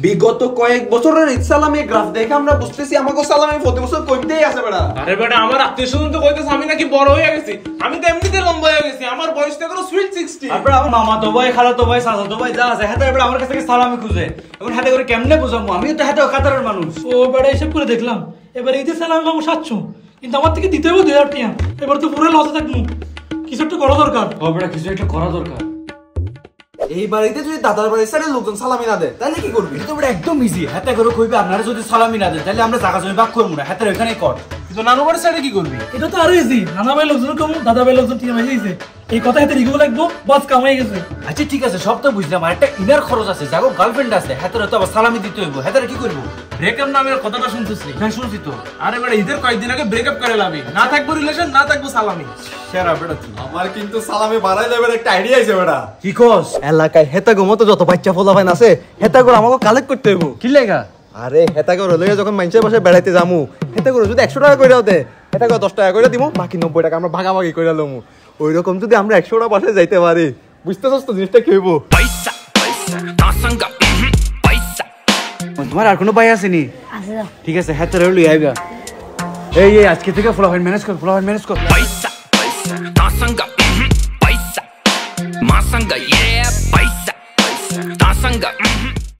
বিগত কয়েক বছরের ইসলামী গ্রাফ দেখে আমরা বুঝতেছি আমাকে সালামি প্রতি বছর কমতেই আছে বেটা। আরে বেটা আমার আত্মীয়স্বজন তো কইতেছে আমি নাকি বড় হয়ে গেছি, আমি তো এমনিতে লম্বা হয়ে গেছি, আমার বয়স তো এখনো সুইট 60। আর বেটা আমার মামা তো ভাই, খালাতো ভাই, চাচাতো ভাই যা আছে হাতে বেটা আমার কাছ থেকে সালামি খুঁজে, এখন হাতে করে কেমনে বুঝাবো? আমি তো হাতে কাতারের মানুষ। ও বেটা হিসেব করে দেখলাম এবার ঈদের সালামি পাবো 700, কিন্তু আমার থেকে দিতে হবে 2000 টাকা। এবার তো পুরো লসে থাকবো, কিছু একটা করা দরকার। ও বেটা কিছু একটা করা দরকার। এই বাড়িতে যদি দাদার বাড়ির সাইডে লোকজন সালামি না দেয় তাহলে কি করবি? এটা তো বেটা একদম ইজি, হাতে করে কইবে আপনারা যদি সালামি না দেন তাহলে আমরা জায়গা জমি ভাগ করবো না, হাতের ওখানেই কর। কিন্তু নানু বাড়ির সাইডে কি করবি? এটা তো আরো ইজি, নানা ভাই লোকজন কম, দাদা ভাই লোকজন ঠিক আছে, এই কথা হাতে রিগো লাগবো, বাস কামাই গেছে। আচ্ছা ঠিক আছে, সব তো বুঝলাম, আর একটা ইনার খরচ আছে, যাগো গার্লফ্রেন্ড আছে, হাতের তো আবার সালামি দিতে হইব, হাতের কি করবো? ব্রেকআপ নামের কথাটা শুনতেছি? হ্যাঁ শুনছি তো। আরে বেটা ঈদের কয়েকদিন আগে ব্রেকআপ করে লাভি, না থাকবো রিলেশন, না থাকবো সালামি। সেরা বেটা তুই। আমার কিন্তু সালামি বাড়াই দেবার একটা আইডিয়া আছে বেটা। কি কস? এলাকায় হেতাগো মতো যত বাচ্চা ফোলাফাইন আছে হেতাগো আমাকে কালেক্ট করতে হইব। কি লেগা? আরে হেতাগো লইয়া যখন মানুষের বাসায় বেড়াইতে যামু, হেতাগো যদি 100 টাকা কইরাও দে, হেতাগো 10 টাকা কইরা দিমু, বাকি 90 টাকা আমরা ভাগাভাগি কইরা লমু। ওই রকম যদি আমরা 100 টাকা বাসায় যাইতে পারি, বুঝতেছস তো জিনিসটা কি হইব? পয়সা পয়সা তাসঙ্গা পয়সা। তোমার আর কোনো ভাই আসেনি? আছে। ঠিক আছে, হাতের লই আইবা। এই আজকে থেকে ফ্লাওয়ার ম্যানেজ কর, ফ্লাওয়ার ম্যানেজ কর। পয়সা পয়সা তাসঙ্গা পয়সা মাসঙ্গা পয়সা তাসঙ্গা